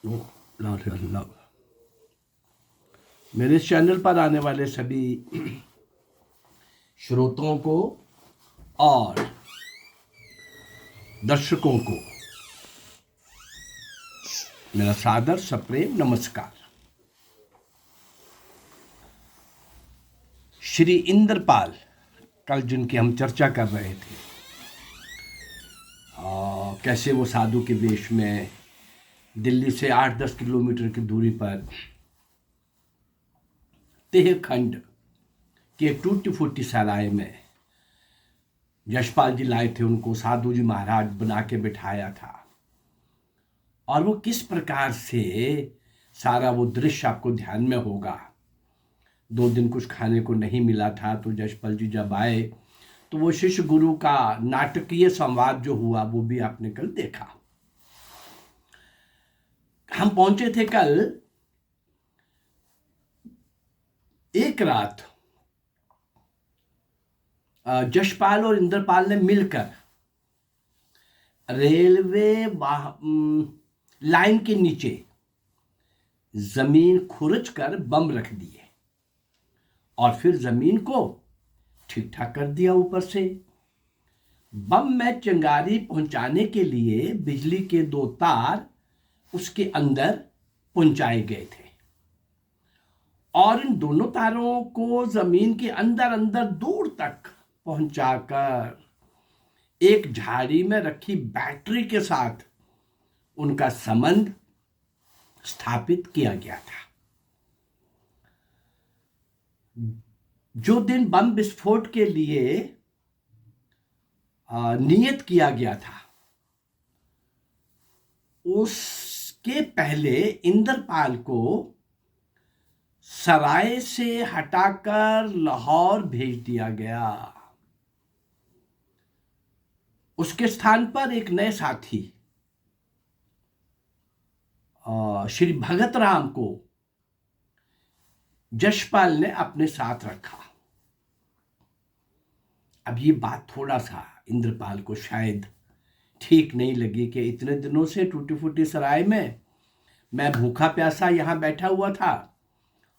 अल्लाह। मेरे इस चैनल पर आने वाले सभी श्रोताओं को और दर्शकों को मेरा सादर सप्रेम नमस्कार। श्री इंद्रपाल, कल जिनकी हम चर्चा कर रहे थे, कैसे वो साधु के वेश में दिल्ली से 8-10 किलोमीटर की दूरी पर तेहखंड के टूटी फूटी सराय में यशपाल जी लाए थे, उनको साधु जी महाराज बना के बिठाया था। और वो किस प्रकार से सारा वो दृश्य आपको ध्यान में होगा। 2 दिन कुछ खाने को नहीं मिला था, तो यशपाल जी जब आए तो वो शिष्य गुरु का नाटकीय संवाद जो हुआ वो भी आपने कल देखा। हम पहुंचे थे कल एक रात यशपाल और इंद्रपाल ने मिलकर रेलवे लाइन के नीचे जमीन खुरच कर बम रख दिए और फिर जमीन को ठीक ठाक कर दिया। ऊपर से बम में चिंगारी पहुंचाने के लिए बिजली के 2 तार उसके अंदर पहुंचाए गए थे और इन दोनों तारों को जमीन के अंदर अंदर दूर तक पहुंचाकर एक झाड़ी में रखी बैटरी के साथ उनका संबंध स्थापित किया गया था। जो दिन बम विस्फोट के लिए नियत किया गया था, उसके पहले इंद्रपाल को सराय से हटाकर लाहौर भेज दिया गया। उसके स्थान पर एक नए साथी श्री भगत राम को यशपाल ने अपने साथ रखा। अब ये बात थोड़ा सा इंद्रपाल को शायद ठीक नहीं लगी कि इतने दिनों से टूटी फूटी सराय में मैं भूखा प्यासा यहां बैठा हुआ था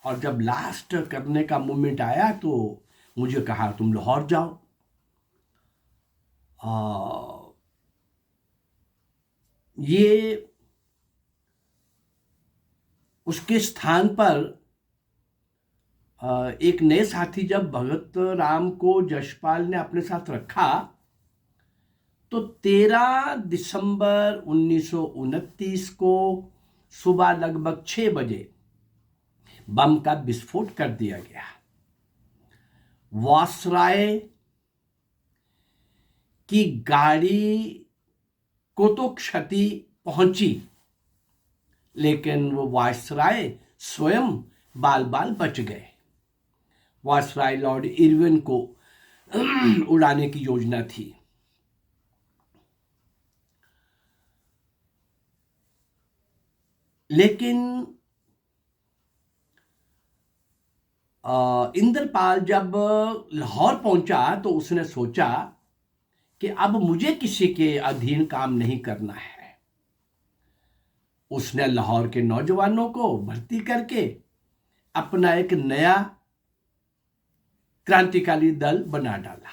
और जब लास्ट करने का मोमेंट आया तो मुझे कहा तुम लाहौर जाओ। ये उसके स्थान पर एक नए साथी जब भगत राम को यशपाल ने अपने साथ रखा तो 13 दिसंबर 1929 को सुबह लगभग 6 बजे बम का विस्फोट कर दिया गया। वायसराय की गाड़ी को तो क्षति पहुंची, लेकिन वो वायसराय स्वयं बाल बाल बच गए। वायसराय लॉर्ड इरविन को उड़ाने की योजना थी। लेकिन इंद्रपाल जब लाहौर पहुंचा तो उसने सोचा कि अब मुझे किसी के अधीन काम नहीं करना है। उसने लाहौर के नौजवानों को भर्ती करके अपना एक नया क्रांतिकारी दल बना डाला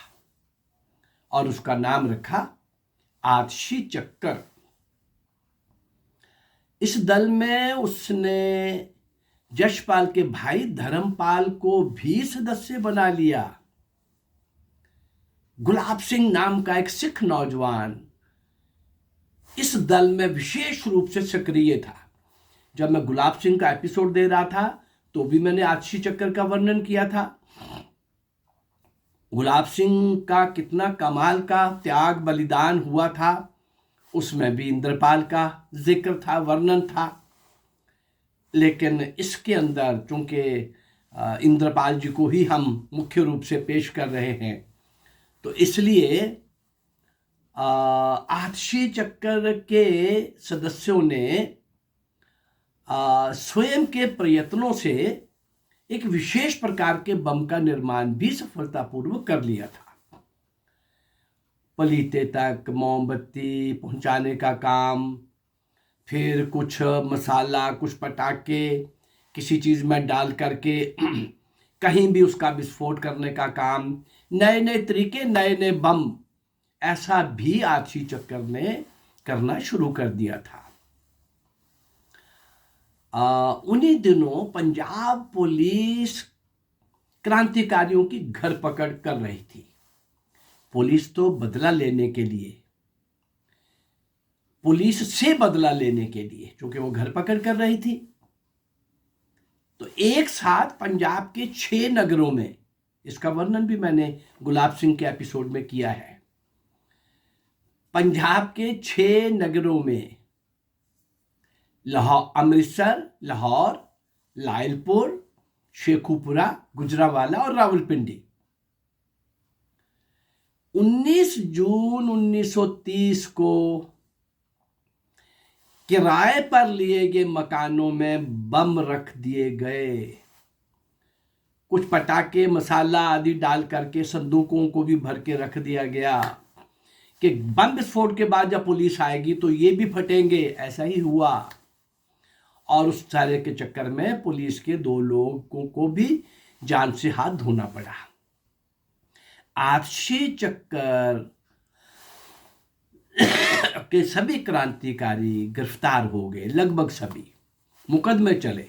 और उसका नाम रखा आतिशी चक्कर। इस दल में उसने यशपाल के भाई धर्मपाल को भी सदस्य बना लिया। गुलाब सिंह नाम का एक सिख नौजवान इस दल में विशेष रूप से सक्रिय था। जब मैं गुलाब सिंह का एपिसोड दे रहा था तो भी मैंने आतिशी चक्कर का वर्णन किया था। गुलाब सिंह का कितना कमाल का त्याग बलिदान हुआ था, उसमें भी इंद्रपाल का जिक्र था, वर्णन था। लेकिन इसके अंदर चूंकि इंद्रपाल जी को ही हम मुख्य रूप से पेश कर रहे हैं तो इसलिए आतिशी चक्कर के सदस्यों ने स्वयं के प्रयत्नों से एक विशेष प्रकार के बम का निर्माण भी सफलतापूर्वक कर लिया था। पलीते तक मोमबत्ती पहुंचाने का काम फिर कुछ मसाला, कुछ पटाखे किसी चीज़ में डाल करके कहीं भी उसका विस्फोट करने का काम, नए नए तरीके, नए नए बम, ऐसा भी आतिशी चक्कर ने करना शुरू कर दिया था। उन्हीं दिनों पंजाब पुलिस क्रांतिकारियों की घर पकड़ कर रही थी। पुलिस तो बदला लेने के लिए, पुलिस से बदला लेने के लिए, क्योंकि वो घर पकड़ कर रही थी, तो एक साथ पंजाब के 6 नगरों में, इसका वर्णन भी मैंने गुलाब सिंह के एपिसोड में किया है, पंजाब के 6 नगरों में अमृतसर, लाहौर, लायलपुर, शेखुपुरा, गुजरांवाला और रावलपिंडी 19 जून 1930 को किराए पर लिए गए मकानों में बम रख दिए गए। कुछ पटाखे, मसाला आदि डाल करके संदूकों को भी भर के रख दिया गया कि बम विस्फोट के बाद जब पुलिस आएगी तो ये भी फटेंगे। ऐसा ही हुआ, और उस सारे के चक्कर में पुलिस के 2 लोगों को भी जान से हाथ धोना पड़ा। आतिशी चक्कर के सभी क्रांतिकारी गिरफ्तार हो गए, लगभग सभी, मुकदमे चले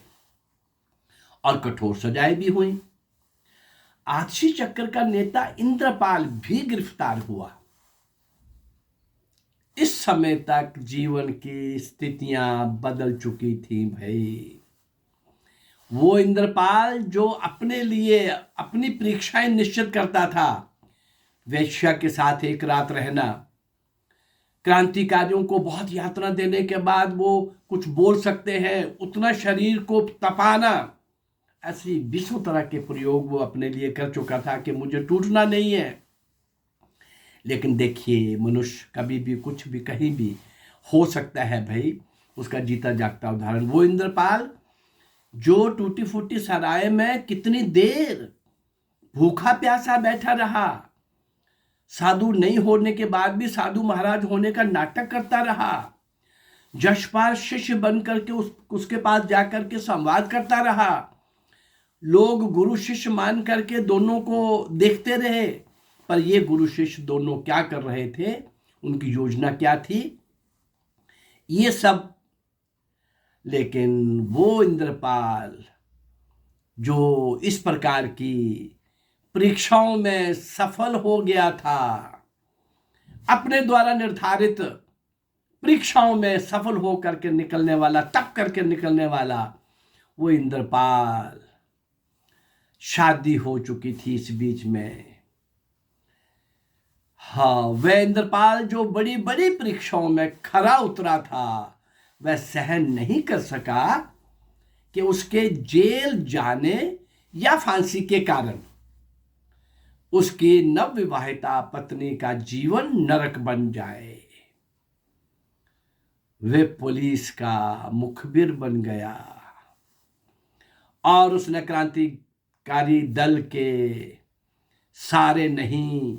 और कठोर सजाएं भी हुई। आतिशी चक्कर का नेता इंद्रपाल भी गिरफ्तार हुआ। इस समय तक जीवन की स्थितियां बदल चुकी थी भाई। वो इंद्रपाल जो अपने लिए अपनी परीक्षाएं निश्चित करता था, वेश्या के साथ एक रात रहना, क्रांतिकारियों को बहुत यातना देने के बाद वो कुछ बोल सकते हैं उतना शरीर को तपाना, ऐसी 20 तरह के प्रयोग वो अपने लिए कर चुका था कि मुझे टूटना नहीं है। लेकिन देखिए, मनुष्य कभी भी कुछ भी कहीं भी हो सकता है भाई, उसका जीता जागता उदाहरण वो इंद्रपाल जो टूटी फूटी सराय में कितनी देर भूखा प्यासा बैठा रहा, साधु नहीं होने के बाद भी साधु महाराज होने का नाटक करता रहा, जशपाल शिष्य बन करके उसके पास जाकर के संवाद करता रहा, लोग गुरु शिष्य मान करके दोनों को देखते रहे, पर ये गुरु शिष्य दोनों क्या कर रहे थे, उनकी योजना क्या थी, ये सब। लेकिन वो इंद्रपाल जो इस प्रकार की परीक्षाओं में सफल हो गया था, अपने द्वारा निर्धारित परीक्षाओं में सफल हो करके निकलने वाला, तप करके निकलने वाला वो इंद्रपाल, शादी हो चुकी थी इस बीच में। हाँ, वह इंद्रपाल जो बड़ी बड़ी परीक्षाओं में खरा उतरा था, वह सहन नहीं कर सका कि उसके जेल जाने या फांसी के कारण उसकी नवविवाहिता पत्नी का जीवन नरक बन जाए। वे पुलिस का मुखबिर बन गया और उसने क्रांतिकारी दल के सारे नहीं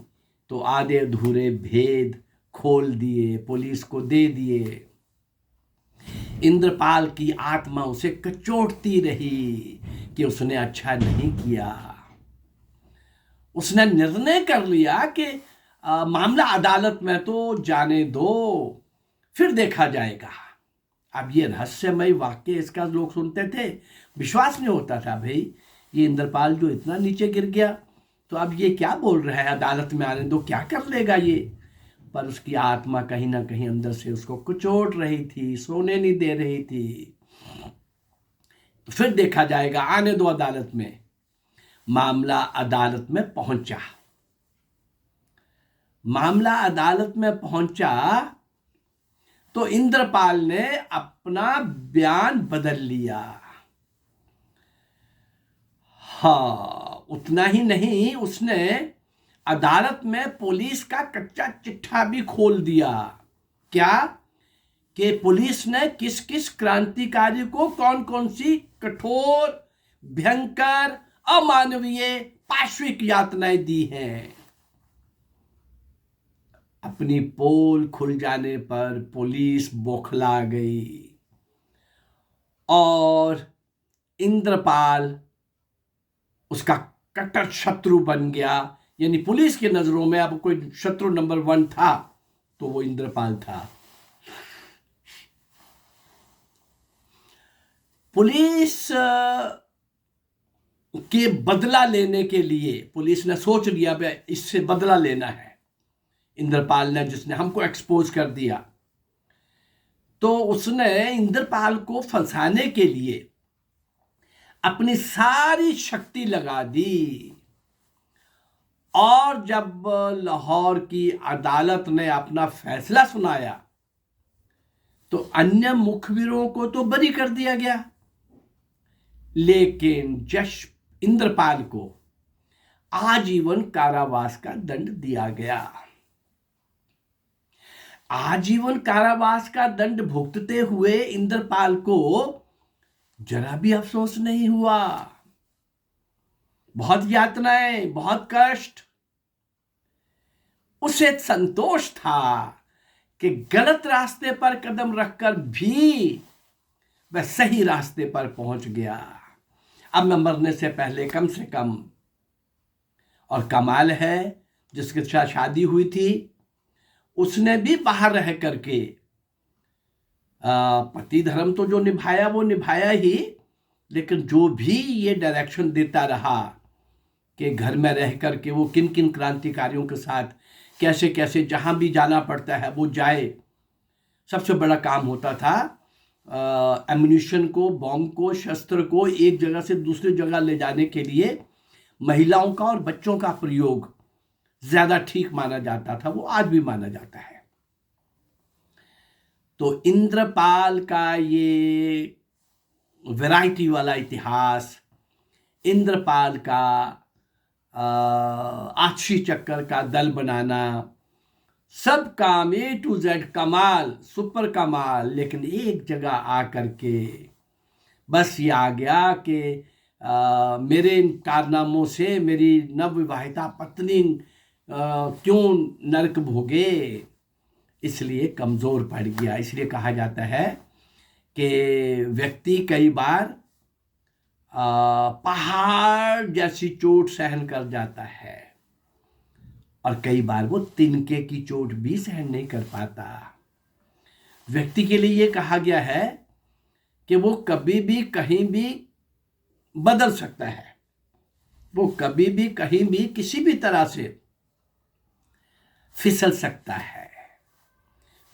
तो आधे अधूरे भेद खोल दिए, पुलिस को दे दिए। इंद्रपाल की आत्मा उसे कचोटती रही कि उसने अच्छा नहीं किया। उसने निर्णय कर लिया कि मामला अदालत में तो जाने दो, फिर देखा जाएगा। अब ये रहस्यमय वाक्य इसका लोग सुनते थे, विश्वास नहीं होता था भाई, ये इंद्रपाल जो इतना नीचे गिर गया तो अब ये क्या बोल रहा है, अदालत में आने दो, क्या कर लेगा ये। पर उसकी आत्मा कहीं ना कहीं अंदर से उसको कुचोट रही थी, सोने नहीं दे रही थी। तो फिर देखा जाएगा, आने दो अदालत में। मामला अदालत में पहुंचा। मामला अदालत में पहुंचा तो इंद्रपाल ने अपना बयान बदल लिया। हाँ, उतना ही नहीं, उसने अदालत में पुलिस का कच्चा चिट्ठा भी खोल दिया। क्या कि पुलिस ने किस किस क्रांतिकारी को कौन कौन सी कठोर, भयंकर, अमानवीय, पाशविक यातनाएं दी हैं। अपनी पोल खुल जाने पर पुलिस बौखला गई और इंद्रपाल उसका कट्टर शत्रु बन गया। यानी पुलिस की नजरों में अब कोई शत्रु नंबर 1 था तो वो इंद्रपाल था। पुलिस के बदला लेने के लिए पुलिस ने सोच लिया भाई इससे बदला लेना है, इंद्रपाल ने जिसने हमको एक्सपोज कर दिया। तो उसने इंद्रपाल को फंसाने के लिए अपनी सारी शक्ति लगा दी और जब लाहौर की अदालत ने अपना फैसला सुनाया तो अन्य मुखबिरों को तो बरी कर दिया गया, लेकिन जश इंद्रपाल को आजीवन कारावास का दंड दिया गया। आजीवन कारावास का दंड भुगतते हुए इंद्रपाल को जरा भी अफसोस नहीं हुआ। बहुत यातनाएं, बहुत कष्ट, उसे संतोष था कि गलत रास्ते पर कदम रखकर भी वह सही रास्ते पर पहुंच गया। अब मैं मरने से पहले कम से कम, और कमाल है जिसके साथ शादी हुई थी उसने भी बाहर रह करके पति धर्म तो जो निभाया वो निभाया ही, लेकिन जो भी ये डायरेक्शन देता रहा कि घर में रह करके वो किन किन क्रांतिकारियों के साथ कैसे कैसे जहां भी जाना पड़ता है वो जाए। सबसे बड़ा काम होता था एम्यूनिशन को, बॉम्ब को, शस्त्र को एक जगह से दूसरी जगह ले जाने के लिए महिलाओं का और बच्चों का प्रयोग ज्यादा ठीक माना जाता था, वो आज भी माना जाता है। तो इंद्रपाल का ये वैरायटी वाला इतिहास, इंद्रपाल का आछी चक्कर का दल बनाना, सब काम A to Z कमाल, सुपर कमाल, लेकिन एक जगह आकर के बस ये आ गया कि मेरे इन कारनामों से मेरी नवविवाहिता पत्नी क्यों नरक भोगे, इसलिए कमजोर पड़ गया। इसलिए कहा जाता है कि व्यक्ति कई बार पहाड़ जैसी चोट सहन कर जाता है और कई बार वो तिनके की चोट भी सहन नहीं कर पाता। व्यक्ति के लिए ये कहा गया है कि वो कभी भी कहीं भी बदल सकता है, वो कभी भी कहीं भी किसी भी तरह से फिसल सकता है।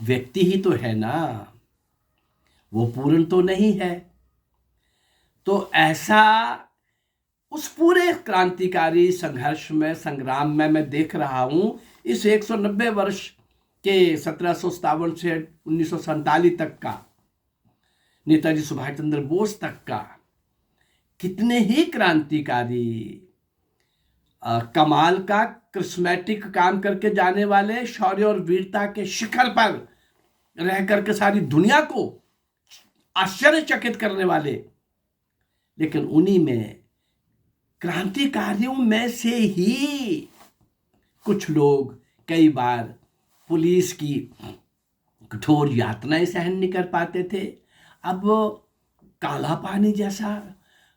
व्यक्ति ही तो है ना, वो पूर्ण तो नहीं है। तो ऐसा उस पूरे क्रांतिकारी संघर्ष में, संग्राम में मैं देख रहा हूं इस 190 वर्ष के 1757 से 1947 तक का, नेताजी सुभाष चंद्र बोस तक का, कितने ही क्रांतिकारी कमाल का क्रिस्मेटिक काम करके जाने वाले, शौर्य और वीरता के शिखर पर रह करके सारी दुनिया को आश्चर्यचकित करने वाले, लेकिन उन्हीं में क्रांतिकारियों में से ही कुछ लोग कई बार पुलिस की कठोर यातनाएं सहन नहीं कर पाते थे। अब काला पानी जैसा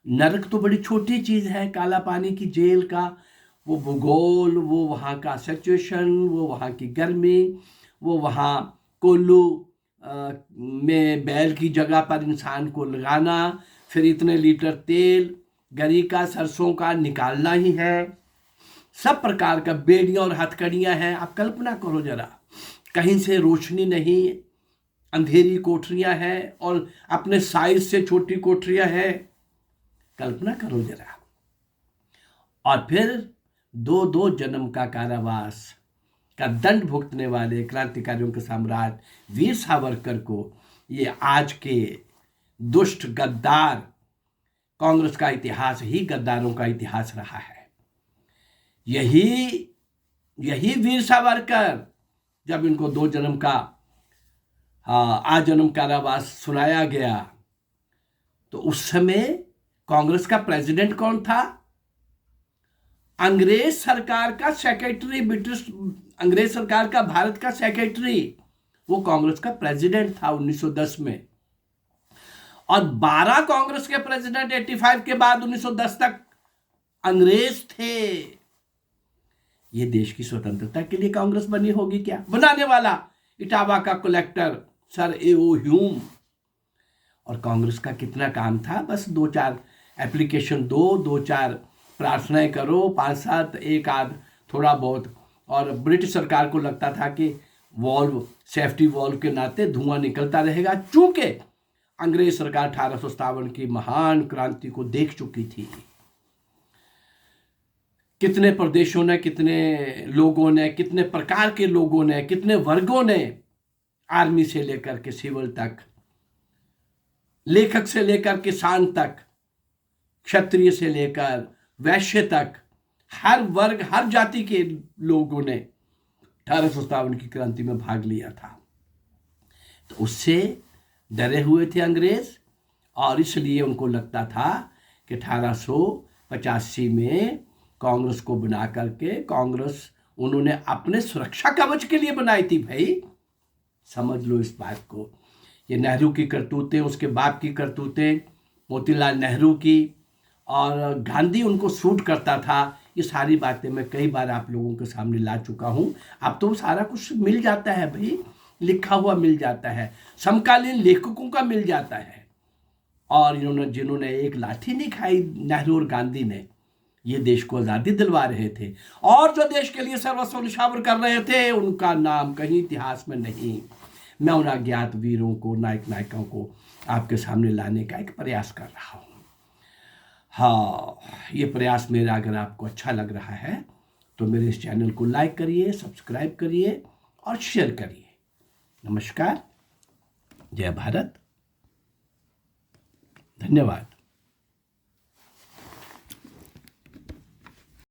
नरक तो बड़ी छोटी चीज है, काला पानी की जेल का वो भूगोल, वो वहाँ का सिचुएशन, वो वहाँ की गर्मी, वो वहाँ कोल्लू में बैल की जगह पर इंसान को लगाना, फिर इतने लीटर तेल गरी का, सरसों का निकालना ही है, सब प्रकार का बेड़ियां और हथकड़ियां हैं। आप कल्पना करो जरा, कहीं से रोशनी नहीं, अंधेरी कोठरियां हैं और अपने साइज से छोटी कोठरियां हैं, कल्पना करो जरा। और फिर 2 जन्म का कारावास का दंड भुगतने वाले क्रांतिकारियों के सम्राट वीर सावरकर को ये आज के दुष्ट गद्दार, कांग्रेस का इतिहास ही गद्दारों का इतिहास रहा है। यही वीर सावरकर, जब इनको 2 जन्म का आजन्म कारावास सुनाया गया तो उस समय कांग्रेस का प्रेसिडेंट कौन था? अंग्रेज सरकार का सेक्रेटरी, ब्रिटिश अंग्रेज सरकार का भारत का सेक्रेटरी, वो कांग्रेस का प्रेसिडेंट था 1910 में, और 12 कांग्रेस के प्रेसिडेंट 85 के बाद 1910 तक अंग्रेज थे। ये देश की स्वतंत्रता के लिए कांग्रेस बनी होगी क्या? बनाने वाला इटावा का कलेक्टर सर ए.ओ. ह्यूम। और कांग्रेस का कितना काम था? बस 2-4 एप्लीकेशन दो, 2-4 प्रार्थनाएं करो, 5-7 एक आध थोड़ा बहुत। और ब्रिटिश सरकार को लगता था कि वॉल्व, सेफ्टी वॉल्व के नाते धुआं निकलता रहेगा, चूंकि अंग्रेज सरकार 1857 की महान क्रांति को देख चुकी थी। कितने प्रदेशों ने, कितने लोगों ने, कितने प्रकार के लोगों ने, कितने वर्गों ने, आर्मी से लेकर के सिविल तक, लेखक से लेकर किसान तक, क्षत्रिय से लेकर वैश्य तक, हर वर्ग, हर जाति के लोगों ने 1857 की क्रांति में भाग लिया था। तो उससे डरे हुए थे अंग्रेज, और इसलिए उनको लगता था कि 1885 में कांग्रेस को बना करके, कांग्रेस उन्होंने अपने सुरक्षा कवच के लिए बनाई थी। भाई समझ लो इस बात को। ये नेहरू की करतूतें, उसके बाप की करतूतें, मोतीलाल नेहरू की, और गांधी उनको सूट करता था। ये सारी बातें मैं कई बार आप लोगों के सामने ला चुका हूं। अब तो सारा कुछ मिल जाता है भाई, लिखा हुआ मिल जाता है, समकालीन लेखकों का मिल जाता है। और इन्होंने, जिन्होंने एक लाठी नहीं खाई, नेहरू और गांधी ने, ये देश को आज़ादी दिलवा रहे थे, और जो देश के लिए सर्वस्व न्यौछावर कर रहे थे, उनका नाम कहीं इतिहास में नहीं। मैं उन अज्ञात वीरों को, नायक नायिकाओं को आपके सामने लाने का एक प्रयास कर रहा हूँ। हाँ, ये प्रयास मेरा अगर आपको अच्छा लग रहा है तो मेरे इस चैनल को लाइक करिए, सब्सक्राइब करिए और शेयर करिए। नमस्कार, जय भारत, धन्यवाद।